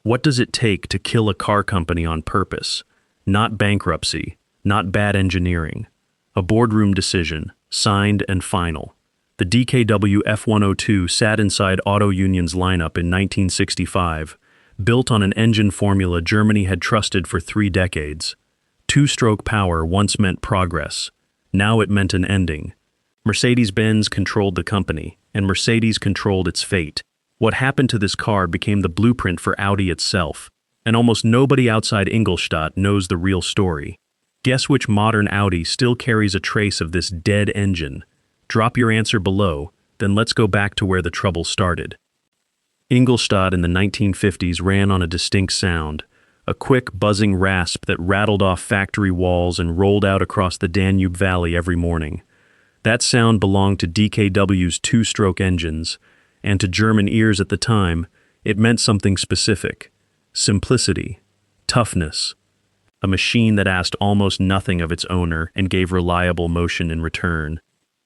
What does it take to kill a car company on purpose? Not bankruptcy, not bad engineering. A boardroom decision, signed and final. The DKW F102 sat inside Auto Union's lineup in 1965, built on an engine formula Germany had trusted for 3 decades. Two-stroke power once meant progress. Now it meant an ending. Mercedes-Benz controlled the company, and Mercedes controlled its fate. What happened to this car became the blueprint for Audi itself, and almost nobody outside Ingolstadt knows the real story. Guess which modern Audi still carries a trace of this dead engine? Drop your answer below, then let's go back to where the trouble started. Ingolstadt in the 1950s ran on a distinct sound, a quick, buzzing rasp that rattled off factory walls and rolled out across the Danube Valley every morning. That sound belonged to DKW's two-stroke engines, and to German ears at the time, it meant something specific. Simplicity, toughness, a machine that asked almost nothing of its owner and gave reliable motion in return.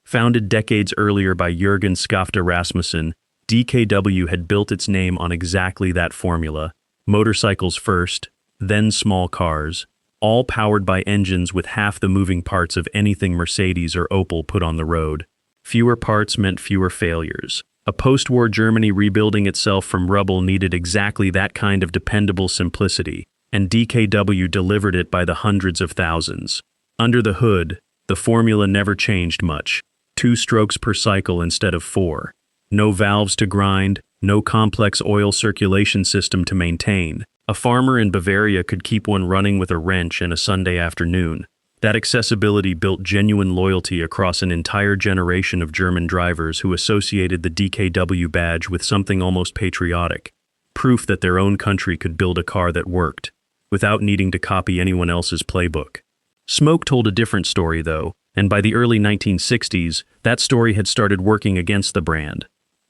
Founded decades earlier by Jürgen Skafte Rasmussen, DKW had built its name on exactly that formula. Motorcycles first, then small cars, all powered by engines with half the moving parts of anything Mercedes or Opel put on the road. Fewer parts meant fewer failures. A post-war Germany rebuilding itself from rubble needed exactly that kind of dependable simplicity, and DKW delivered it by the hundreds of thousands. Under the hood, the formula never changed much. 2 strokes per cycle instead of 4. No valves to grind, no complex oil circulation system to maintain. A farmer in Bavaria could keep one running with a wrench and a Sunday afternoon. That accessibility built genuine loyalty across an entire generation of German drivers who associated the DKW badge with something almost patriotic, proof that their own country could build a car that worked, without needing to copy anyone else's playbook. Smoke told a different story, though, and by the early 1960s, that story had started working against the brand.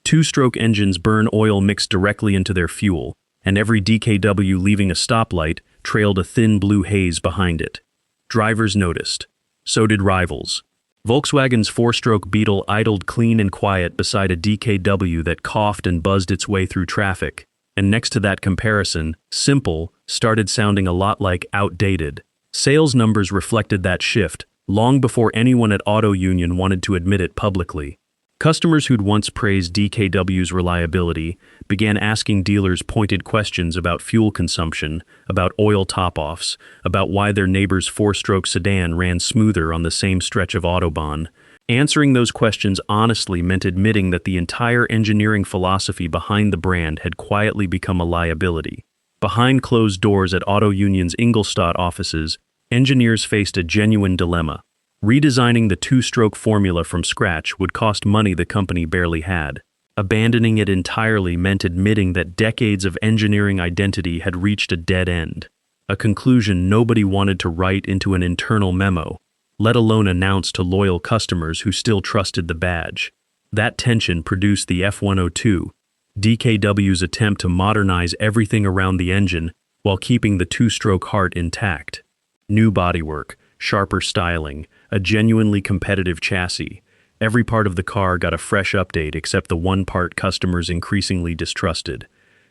2-stroke engines burn oil mixed directly into their fuel, and every DKW leaving a stoplight trailed a thin blue haze behind it. Drivers noticed. So did rivals. Volkswagen's 4-stroke Beetle idled clean and quiet beside a DKW that coughed and buzzed its way through traffic, and next to that comparison, simple started sounding a lot like outdated. Sales numbers reflected that shift, long before anyone at Auto Union wanted to admit it publicly. Customers who'd once praised DKW's reliability began asking dealers pointed questions about fuel consumption, about oil top-offs, about why their neighbor's 4-stroke sedan ran smoother on the same stretch of Autobahn. Answering those questions honestly meant admitting that the entire engineering philosophy behind the brand had quietly become a liability. Behind closed doors at Auto Union's Ingolstadt offices, engineers faced a genuine dilemma. Redesigning the 2-stroke formula from scratch would cost money the company barely had. Abandoning it entirely meant admitting that decades of engineering identity had reached a dead end, a conclusion nobody wanted to write into an internal memo, let alone announce to loyal customers who still trusted the badge. That tension produced the F102, DKW's attempt to modernize everything around the engine while keeping the 2-stroke heart intact. New bodywork, sharper styling, a genuinely competitive chassis. Every part of the car got a fresh update except the one part customers increasingly distrusted.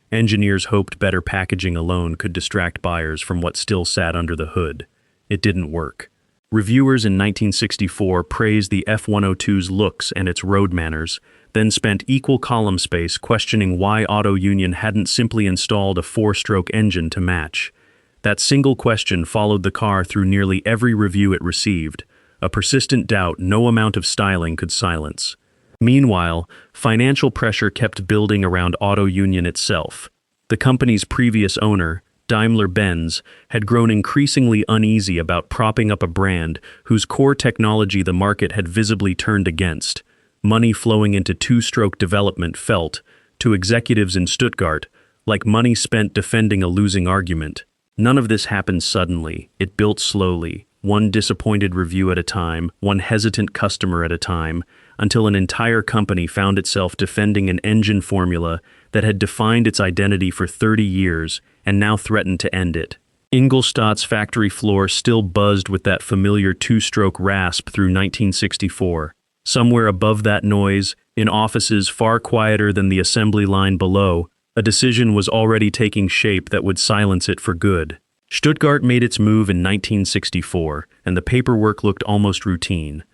Engineers hoped better packaging alone could distract buyers from what still sat under the hood. It didn't work. Reviewers in 1964 praised the F102's looks and its road manners, then spent equal column space questioning why Auto Union hadn't simply installed a 4-stroke engine to match. That single question followed the car through nearly every review it received, a persistent doubt no amount of styling could silence. Meanwhile, financial pressure kept building around Auto Union itself. The company's previous owner, Daimler-Benz, had grown increasingly uneasy about propping up a brand whose core technology the market had visibly turned against. Money flowing into 2-stroke development felt, to executives in Stuttgart, like money spent defending a losing argument. None of this happened suddenly. It built slowly, one disappointed review at a time, one hesitant customer at a time, until an entire company found itself defending an engine formula that had defined its identity for 30 years and now threatened to end it. Ingolstadt's factory floor still buzzed with that familiar 2-stroke rasp through 1964. Somewhere above that noise, in offices far quieter than the assembly line below, A decision was already taking shape that would silence it for good. Stuttgart made its move in 1964, and the paperwork looked almost routine.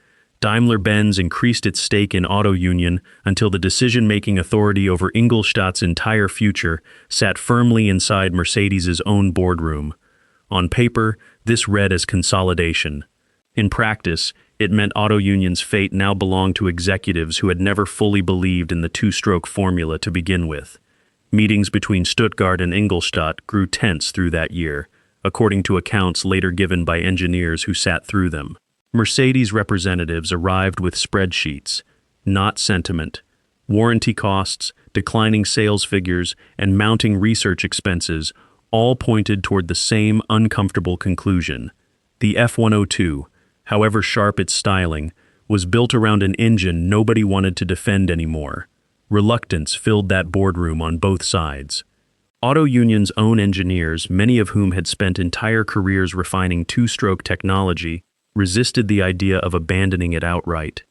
Daimler-Benz increased its stake in Auto Union until the decision-making authority over Ingolstadt's entire future sat firmly inside Mercedes' own boardroom. On paper, this read as consolidation. In practice, it meant Auto Union's fate now belonged to executives who had never fully believed in the two-stroke formula to begin with. Meetings between Stuttgart and Ingolstadt grew tense through that year, according to accounts later given by engineers who sat through them. Mercedes representatives arrived with spreadsheets, not sentiment. Warranty costs, declining sales figures, and mounting research expenses all pointed toward the same uncomfortable conclusion. The F102, however sharp its styling, was built around an engine nobody wanted to defend anymore. Reluctance filled that boardroom on both sides. Auto Union's own engineers, many of whom had spent entire careers refining two-stroke technology, resisted the idea of abandoning it outright.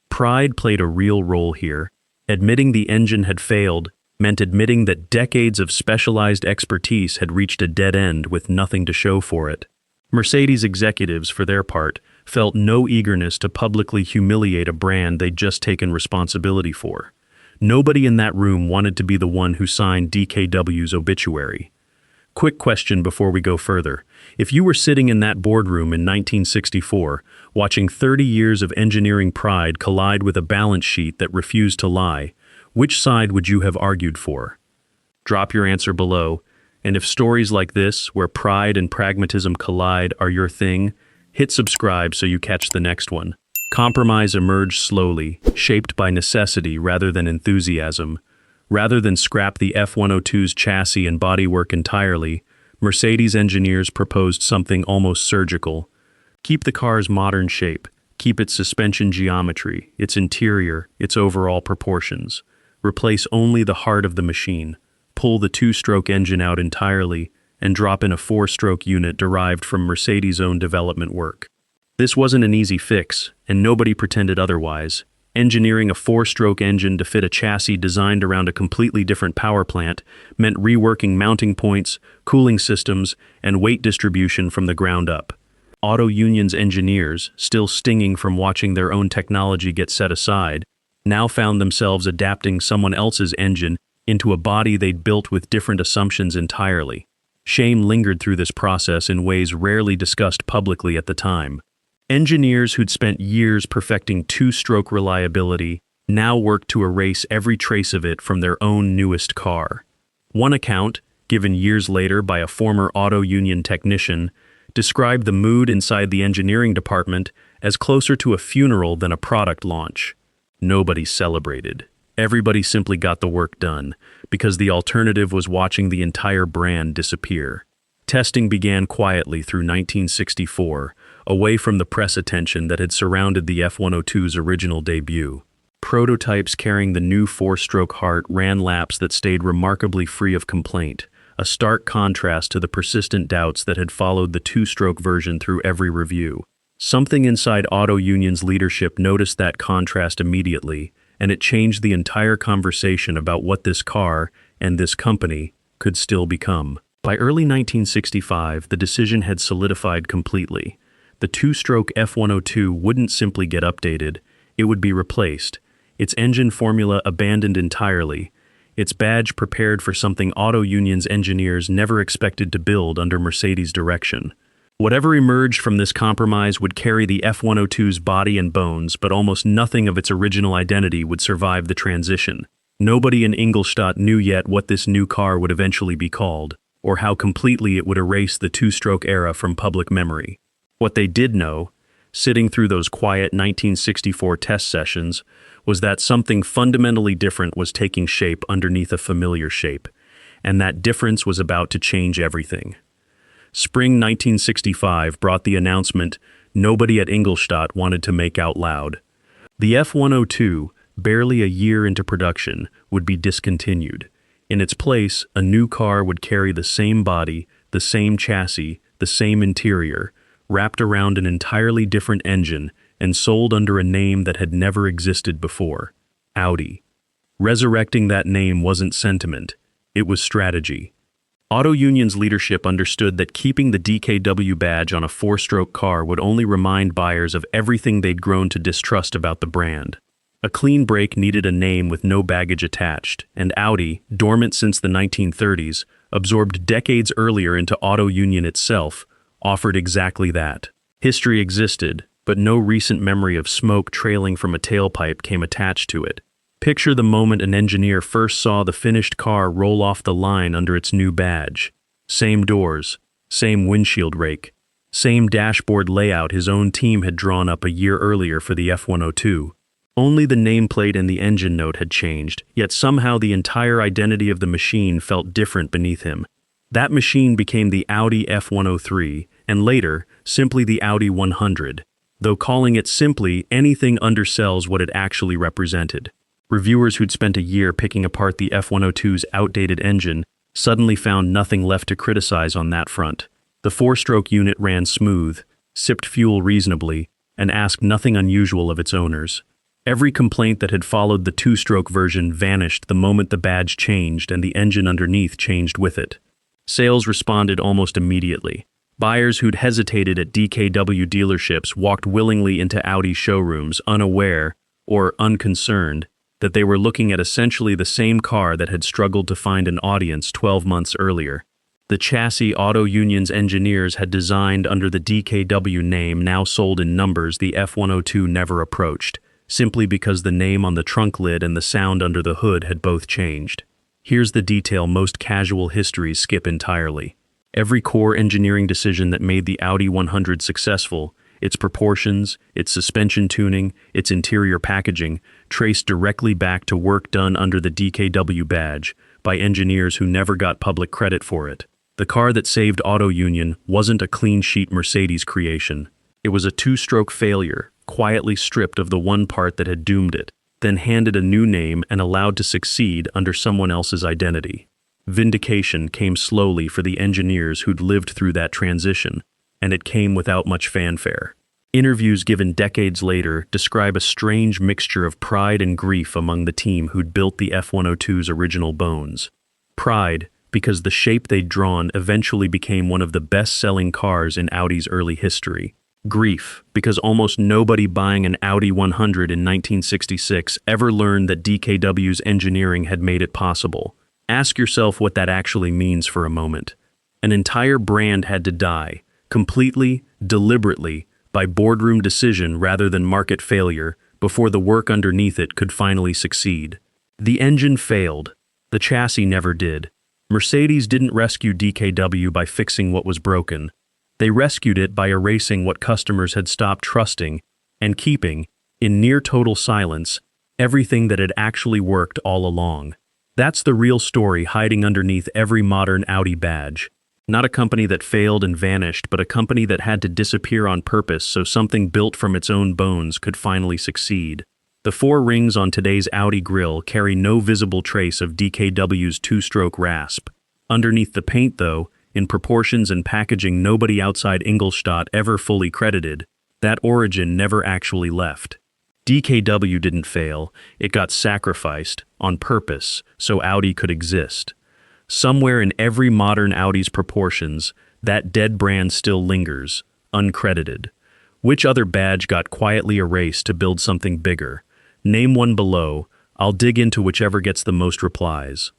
Pride played a real role here. Admitting the engine had failed meant admitting that decades of specialized expertise had reached a dead end with nothing to show for it. Mercedes executives, for their part, felt no eagerness to publicly humiliate a brand they'd just taken responsibility for. Nobody in that room wanted to be the one who signed DKW's obituary. Quick question before we go further. If you were sitting in that boardroom in 1964, watching 30 years of engineering pride collide with a balance sheet that refused to lie, which side would you have argued for? Drop your answer below, and if stories like this, where pride and pragmatism collide, are your thing, hit subscribe so you catch the next one. Compromise emerged slowly, shaped by necessity rather than enthusiasm. Rather than scrap the F102's chassis and bodywork entirely, Mercedes engineers proposed something almost surgical. Keep the car's modern shape, keep its suspension geometry, its interior, its overall proportions. Replace only the heart of the machine, pull the two-stroke engine out entirely, and drop in a four-stroke unit derived from Mercedes' own development work. This wasn't an easy fix, and nobody pretended otherwise. Engineering a four-stroke engine to fit a chassis designed around a completely different power plant meant reworking mounting points, cooling systems, and weight distribution from the ground up. Auto Union's engineers, still stinging from watching their own technology get set aside, now found themselves adapting someone else's engine into a body they'd built with different assumptions entirely. Shame lingered through this process in ways rarely discussed publicly at the time. Engineers who'd spent years perfecting two-stroke reliability now worked to erase every trace of it from their own newest car. One account, given years later by a former Auto Union technician, described the mood inside the engineering department as closer to a funeral than a product launch. Nobody celebrated. Everybody simply got the work done, because the alternative was watching the entire brand disappear. Testing began quietly through 1964, away from the press attention that had surrounded the F102's original debut. Prototypes carrying the new four-stroke heart ran laps that stayed remarkably free of complaint, a stark contrast to the persistent doubts that had followed the two-stroke version through every review. Something inside Auto Union's leadership noticed that contrast immediately, and it changed the entire conversation about what this car, and this company, could still become. By early 1965, the decision had solidified completely. The two-stroke F102 wouldn't simply get updated, it would be replaced, its engine formula abandoned entirely, its badge prepared for something Auto Union's engineers never expected to build under Mercedes' direction. Whatever emerged from this compromise would carry the F102's body and bones, but almost nothing of its original identity would survive the transition. Nobody in Ingolstadt knew yet what this new car would eventually be called, or how completely it would erase the two-stroke era from public memory. What they did know, sitting through those quiet 1964 test sessions, was that something fundamentally different was taking shape underneath a familiar shape, and that difference was about to change everything. Spring 1965 brought the announcement nobody at Ingolstadt wanted to make out loud. The F102, barely a year into production, would be discontinued. In its place, a new car would carry the same body, the same chassis, the same interior, wrapped around an entirely different engine and sold under a name that had never existed before, Audi. Resurrecting that name wasn't sentiment, It was strategy. Auto Union's leadership understood that keeping the DKW badge on a four-stroke car would only remind buyers of everything they'd grown to distrust about the brand. A clean break needed a name with no baggage attached, and Audi, dormant since the 1930s, absorbed decades earlier into Auto Union itself, offered exactly that. History existed, but no recent memory of smoke trailing from a tailpipe came attached to it. Picture the moment an engineer first saw the finished car roll off the line under its new badge. Same doors, same windshield rake, same dashboard layout his own team had drawn up a year earlier for the F102. Only the nameplate and the engine note had changed, yet somehow the entire identity of the machine felt different beneath him. That machine became the Audi F103, and later, simply the Audi 100, though calling it simply anything undersells what it actually represented. Reviewers who'd spent a year picking apart the F102's outdated engine suddenly found nothing left to criticize on that front. The four-stroke unit ran smooth, sipped fuel reasonably, and asked nothing unusual of its owners. Every complaint that had followed the two-stroke version vanished the moment the badge changed and the engine underneath changed with it. Sales responded almost immediately. Buyers who'd hesitated at DKW dealerships walked willingly into Audi showrooms, unaware, or unconcerned, that they were looking at essentially the same car that had struggled to find an audience 12 months earlier. The chassis Auto Union's engineers had designed under the DKW name now sold in numbers the F102 never approached, simply because the name on the trunk lid and the sound under the hood had both changed. Here's the detail most casual histories skip entirely. Every core engineering decision that made the Audi 100 successful, its proportions, its suspension tuning, its interior packaging, traced directly back to work done under the DKW badge by engineers who never got public credit for it. The car that saved Auto Union wasn't a clean-sheet Mercedes creation. It was a two-stroke failure, quietly stripped of the one part that had doomed it, then handed a new name and allowed to succeed under someone else's identity. Vindication came slowly for the engineers who'd lived through that transition, and it came without much fanfare. Interviews given decades later describe a strange mixture of pride and grief among the team who'd built the F102's original bones. Pride, because the shape they'd drawn eventually became one of the best-selling cars in Audi's early history. Grief, because almost nobody buying an Audi 100 in 1966 ever learned that DKW's engineering had made it possible. Ask yourself what that actually means for a moment. An entire brand had to die, completely, deliberately, by boardroom decision rather than market failure, before the work underneath it could finally succeed. The engine failed. The chassis never did. Mercedes didn't rescue DKW by fixing what was broken. They rescued it by erasing what customers had stopped trusting and keeping, in near-total silence, everything that had actually worked all along. That's the real story hiding underneath every modern Audi badge. Not a company that failed and vanished, but a company that had to disappear on purpose so something built from its own bones could finally succeed. The four rings on today's Audi grille carry no visible trace of DKW's two-stroke rasp. Underneath the paint, though, in proportions and packaging nobody outside Ingolstadt ever fully credited, that origin never actually left. DKW didn't fail, it got sacrificed, on purpose, so Audi could exist. Somewhere in every modern Audi's proportions, that dead brand still lingers, uncredited. Which other badge got quietly erased to build something bigger? Name one below, I'll dig into whichever gets the most replies.